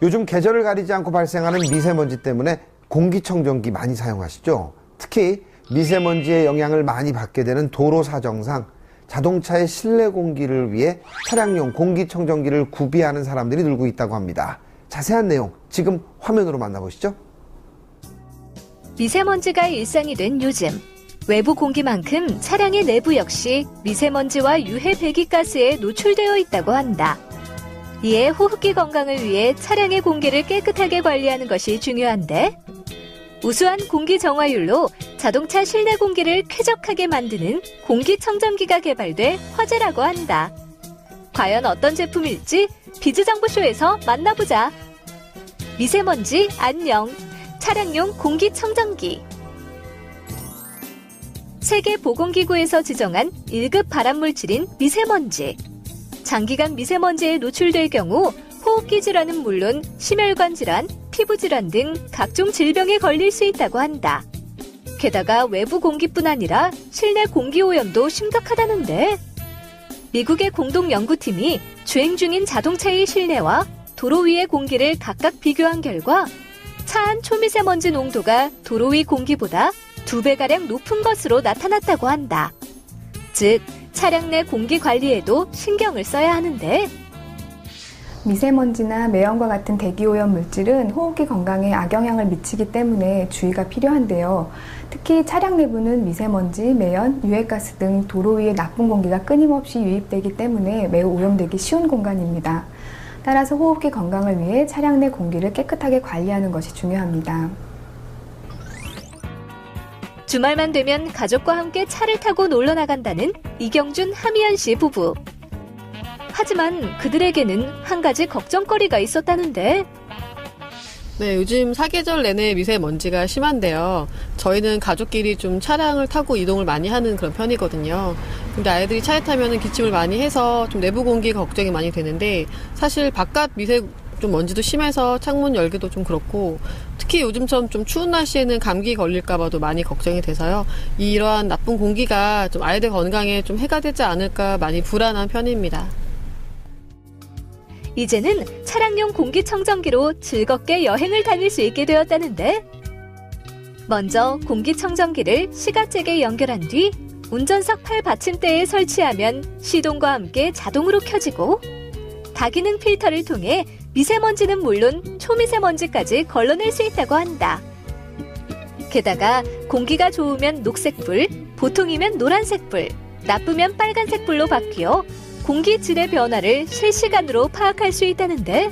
요즘 계절을 가리지 않고 발생하는 미세먼지 때문에 공기청정기 많이 사용하시죠? 특히 미세먼지의 영향을 많이 받게 되는 도로 사정상 자동차의 실내 공기를 위해 차량용 공기청정기를 구비하는 사람들이 늘고 있다고 합니다. 자세한 내용 지금 화면으로 만나보시죠. 미세먼지가 일상이 된 요즘, 외부 공기만큼 차량의 내부 역시 미세먼지와 유해 배기가스에 노출되어 있다고 한다. 이에 호흡기 건강을 위해 차량의 공기를 깨끗하게 관리하는 것이 중요한데, 우수한 공기 정화율로 자동차 실내 공기를 쾌적하게 만드는 공기청정기가 개발돼 화제라고 한다. 과연 어떤 제품일지 비즈정보쇼에서 만나보자. 미세먼지 안녕, 차량용 공기청정기. 세계보건기구에서 지정한 1급 발암물질인 미세먼지. 장기간 미세먼지에 노출될 경우 호흡기 질환은 물론 심혈관 질환, 피부 질환 등 각종 질병에 걸릴 수 있다고 한다. 게다가 외부 공기뿐 아니라 실내 공기 오염도 심각하다는데, 미국의 공동 연구팀이 주행 중인 자동차의 실내와 도로 위의 공기를 각각 비교한 결과 차 안 초미세먼지 농도가 도로 위 공기보다 2배가량 높은 것으로 나타났다고 한다. 즉, 차량 내 공기 관리에도 신경을 써야 하는데, 미세먼지나 매연과 같은 대기오염 물질은 호흡기 건강에 악영향을 미치기 때문에 주의가 필요한데요. 특히 차량 내부는 미세먼지, 매연, 유해가스 등 도로 위에 나쁜 공기가 끊임없이 유입되기 때문에 매우 오염되기 쉬운 공간입니다. 따라서 호흡기 건강을 위해 차량 내 공기를 깨끗하게 관리하는 것이 중요합니다. 주말만 되면 가족과 함께 차를 타고 놀러 나간다는 이경준, 하미연 씨 부부. 하지만 그들에게는 한 가지 걱정거리가 있었다는데, 네, 요즘 사계절 내내 미세먼지가 심한데요. 저희는 가족끼리 좀 차량을 타고 이동을 많이 하는 그런 편이거든요. 근데 아이들이 차에 타면 기침을 많이 해서 좀 내부 공기 걱정이 많이 되는데, 사실 바깥 좀 먼지도 심해서 창문 열기도 좀 그렇고, 특히 요즘처럼 좀 추운 날씨에는 감기 걸릴까봐도 많이 걱정이 돼서요. 이러한 나쁜 공기가 좀 아이들 건강에 좀 해가 되지 않을까 많이 불안한 편입니다. 이제는 차량용 공기청정기로 즐겁게 여행을 다닐 수 있게 되었다는데, 먼저 공기청정기를 시가잭에 연결한 뒤 운전석 팔 받침대에 설치하면 시동과 함께 자동으로 켜지고, 다기능 필터를 통해 미세먼지는 물론 초미세먼지까지 걸러낼 수 있다고 한다. 게다가 공기가 좋으면 녹색불, 보통이면 노란색불, 나쁘면 빨간색불로 바뀌어 공기 질의 변화를 실시간으로 파악할 수 있다는데,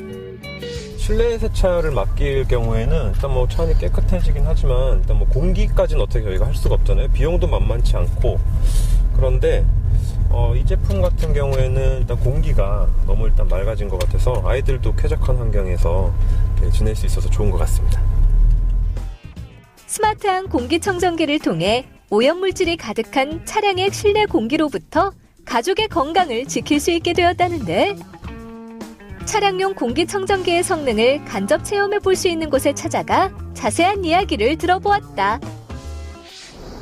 실내 세차를 맡길 경우에는 일단 차 안이 깨끗해지긴 하지만 일단 공기까지는 어떻게 저희가 할 수가 없잖아요. 비용도 만만치 않고. 그런데 이 제품 같은 경우에는 일단 공기가 너무 일단 맑아진 것 같아서 아이들도 쾌적한 환경에서 지낼 수 있어서 좋은 것 같습니다. 스마트한 공기청정기를 통해 오염물질이 가득한 차량의 실내 공기로부터 가족의 건강을 지킬 수 있게 되었다는데, 차량용 공기청정기의 성능을 간접 체험해 볼 수 있는 곳에 찾아가 자세한 이야기를 들어보았다.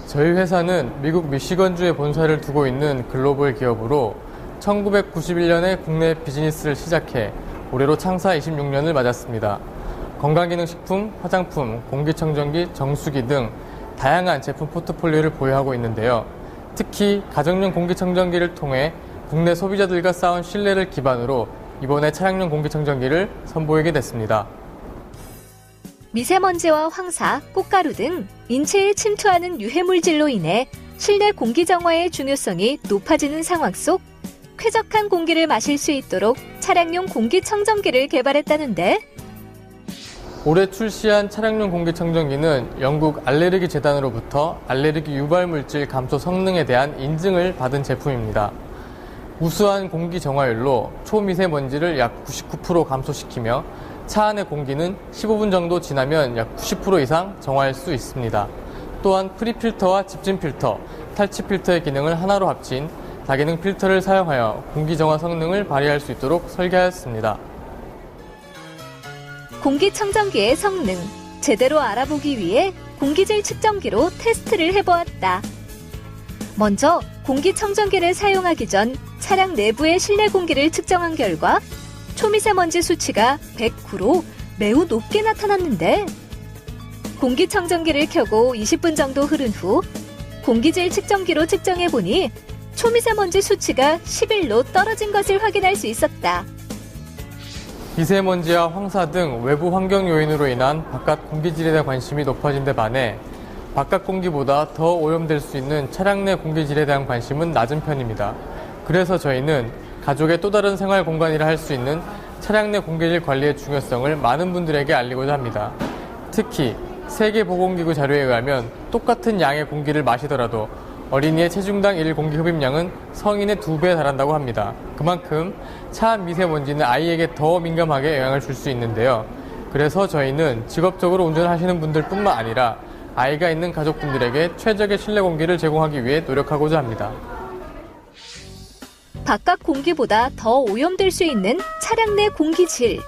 저희 회사는 미국 미시건주에 본사를 두고 있는 글로벌 기업으로 1991년에 국내 비즈니스를 시작해 올해로 창사 26년을 맞았습니다. 건강기능식품, 화장품, 공기청정기, 정수기 등 다양한 제품 포트폴리오를 보유하고 있는데요. 특히 가정용 공기청정기를 통해 국내 소비자들과 쌓은 신뢰를 기반으로 이번에 차량용 공기청정기를 선보이게 됐습니다. 미세먼지와 황사, 꽃가루 등 인체에 침투하는 유해물질로 인해 실내 공기 정화의 중요성이 높아지는 상황 속 쾌적한 공기를 마실 수 있도록 차량용 공기청정기를 개발했다는데, 올해 출시한 차량용 공기청정기는 영국 알레르기 재단으로부터 알레르기 유발물질 감소 성능에 대한 인증을 받은 제품입니다. 우수한 공기 정화율로 초미세먼지를 약 99% 감소시키며 차 안의 공기는 15분 정도 지나면 약 90% 이상 정화할 수 있습니다. 또한 프리필터와 집진 필터, 탈취 필터의 기능을 하나로 합친 다기능 필터를 사용하여 공기 정화 성능을 발휘할 수 있도록 설계하였습니다. 공기청정기의 성능 제대로 알아보기 위해 공기질 측정기로 테스트를 해보았다. 먼저 공기청정기를 사용하기 전 차량 내부의 실내 공기를 측정한 결과 초미세먼지 수치가 109로 매우 높게 나타났는데 공기청정기를 켜고 20분 정도 흐른 후 공기질 측정기로 측정해보니 초미세먼지 수치가 11로 떨어진 것을 확인할 수 있었다. 미세먼지와 황사 등 외부 환경 요인으로 인한 바깥 공기질에 대한 관심이 높아진 데 반해 바깥 공기보다 더 오염될 수 있는 차량 내 공기질에 대한 관심은 낮은 편입니다. 그래서 저희는 가족의 또 다른 생활 공간이라 할 수 있는 차량 내 공기질 관리의 중요성을 많은 분들에게 알리고자 합니다. 특히 세계보건기구 자료에 의하면 똑같은 양의 공기를 마시더라도 어린이의 체중당 1일 공기 흡입량은 성인의 2배에 달한다고 합니다. 그만큼 차 미세먼지는 아이에게 더 민감하게 영향을 줄 수 있는데요. 그래서 저희는 직업적으로 운전하시는 분들뿐만 아니라 아이가 있는 가족분들에게 최적의 실내 공기를 제공하기 위해 노력하고자 합니다. 바깥 공기보다 더 오염될 수 있는 차량 내 공기질.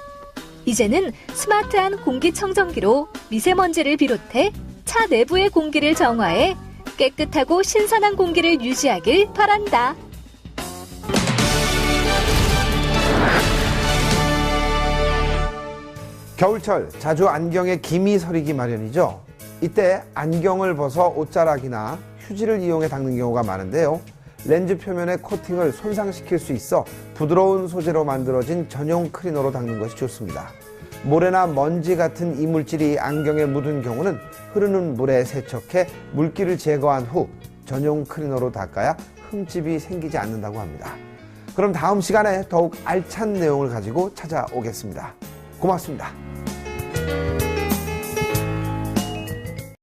이제는 스마트한 공기청정기로 미세먼지를 비롯해 차 내부의 공기를 정화해 깨끗하고 신선한 공기를 유지하길 바란다. 겨울철 자주 안경에 김이 서리기 마련이죠. 이때 안경을 벗어 옷자락이나 휴지를 이용해 닦는 경우가 많은데요. 렌즈 표면의 코팅을 손상시킬 수 있어 부드러운 소재로 만들어진 전용 클리너로 닦는 것이 좋습니다. 모래나 먼지 같은 이물질이 안경에 묻은 경우는 흐르는 물에 세척해 물기를 제거한 후 전용 클리너로 닦아야 흠집이 생기지 않는다고 합니다. 그럼 다음 시간에 더욱 알찬 내용을 가지고 찾아오겠습니다. 고맙습니다.